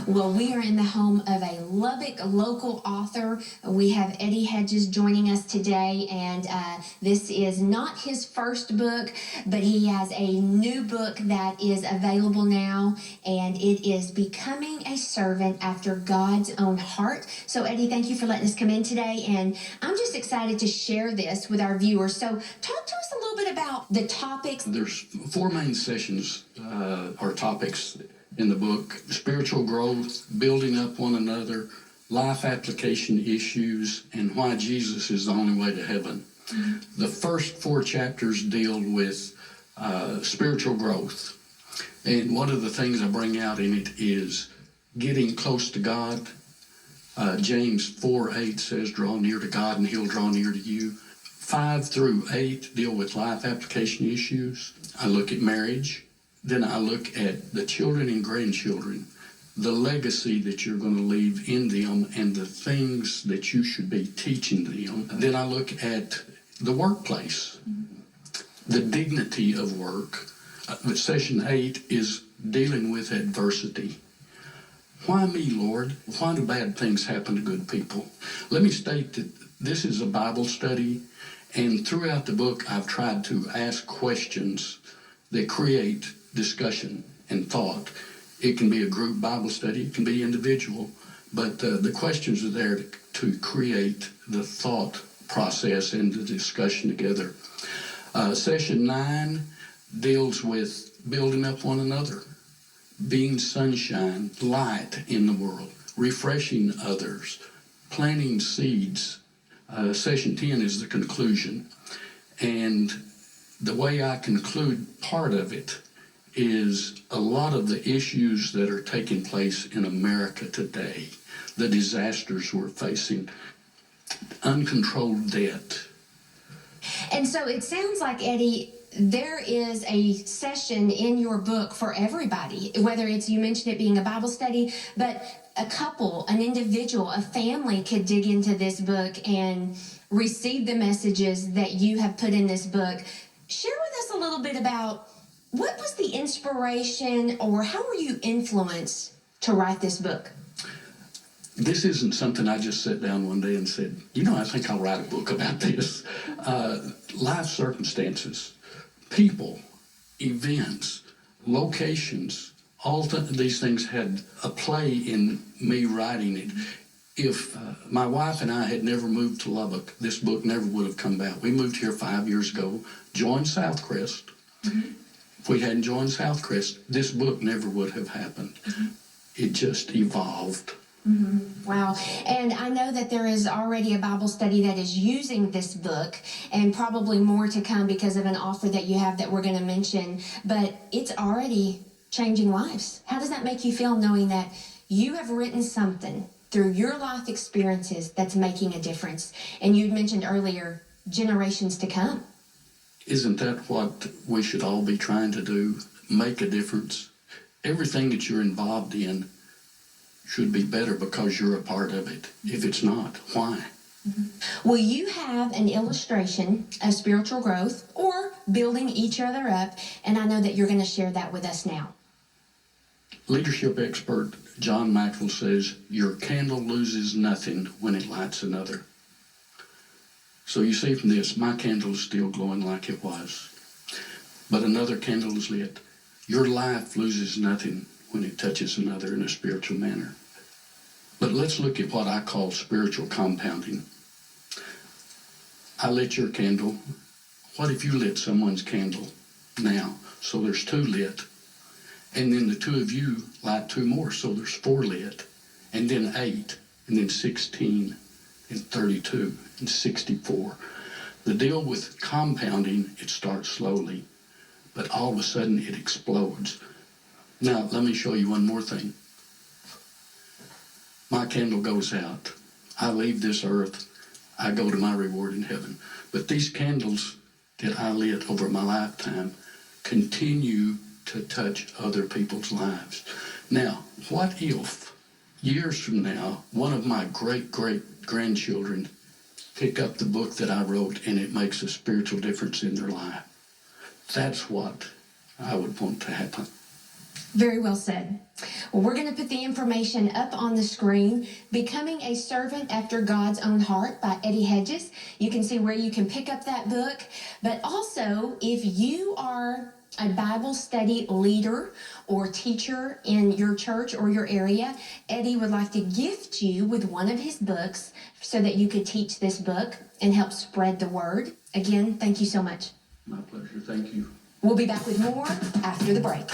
Well, we are in the home of a Lubbock local author. We have Eddie Hedges joining us today, and this is not his first book, but he has a new book that is available now, and it is Becoming a Servant After God's Own Heart. So, Eddie, thank you for letting us come in today, and I'm just excited to share this with our viewers. So, talk to us a little bit about the topics. There's four main sessions or topics in the book: spiritual growth, building up one another, life application issues, and why Jesus is the only way to heaven. Mm-hmm. The first four chapters deal with spiritual growth. And one of the things I bring out in it is getting close to God. James 4:8 says, draw near to God and he'll draw near to you. 5 through 8 deal with life application issues. I look at marriage. Then I look at the children and grandchildren, the legacy that you're going to leave in them and the things that you should be teaching them. Then I look at the workplace, the dignity of work. Session 8 is dealing with adversity. Why me, Lord? Why do bad things happen to good people? Let me state that this is a Bible study, and throughout the book I've tried to ask questions that create discussion and thought. It can be a group Bible study, it can be individual, but the questions are there to create the thought process and the discussion together. Session 9 deals with building up one another, being sunshine, light in the world, refreshing others, planting seeds. Session 10 is the conclusion, and the way I conclude part of it is a lot of the issues that are taking place in America today, the disasters we're facing, uncontrolled debt. And so it sounds like, Eddie, there is a session in your book for everybody, whether it's, you mentioned it being a Bible study, but a couple, an individual, a family could dig into this book and receive the messages that you have put in this book. Share with us a little bit about what was the inspiration, or how were you influenced to write this book? This isn't something I just sat down one day and said, I think I'll write a book about this. Life circumstances, people, events, locations, all these things had a play in me writing it. If my wife and I had never moved to Lubbock, this book never would have come about. We moved here 5 years ago, joined Southcrest. Mm-hmm. If we hadn't joined Southcrest, this book never would have happened. Mm-hmm. It just evolved. Mm-hmm. Wow. And I know that there is already a Bible study that is using this book, and probably more to come because of an offer that you have that we're going to mention, but it's already changing lives. How does that make you feel, knowing that you have written something through your life experiences that's making a difference? And you'd mentioned earlier, generations to come. Isn't that what we should all be trying to do? Make a difference. Everything that you're involved in should be better because you're a part of it. If it's not, why? Mm-hmm. Well, you have an illustration of spiritual growth or building each other up, and I know that you're going to share that with us now. Leadership expert John Maxwell says, your candle loses nothing when it lights another. So you see from this, my candle is still glowing like it was, but another candle is lit. Your life loses nothing when it touches another in a spiritual manner. But let's look at what I call spiritual compounding. I lit your candle. What if you lit someone's candle now? So there's 2 lit. And then the 2 of you light 2 more, so there's 4 lit. And then 8, and then 16, and 32, and 64. The deal with compounding, it starts slowly, but all of a sudden it explodes. Now, let me show you one more thing. My candle goes out. I leave this earth. I go to my reward in heaven. But these candles that I lit over my lifetime continue to touch other people's lives. Now, what if years from now, one of my great-great-grandchildren pick up the book that I wrote and it makes a spiritual difference in their life? That's what I would want to happen. Very well said. Well, we're going to put the information up on the screen. Becoming a Servant After God's Own Heart by Eddie Hedges. You can see where you can pick up that book. But also, if you are a Bible study leader or teacher in your church or your area, Eddie would like to gift you with one of his books so that you could teach this book and help spread the word. Again, thank you so much. My pleasure. Thank you. We'll be back with more after the break.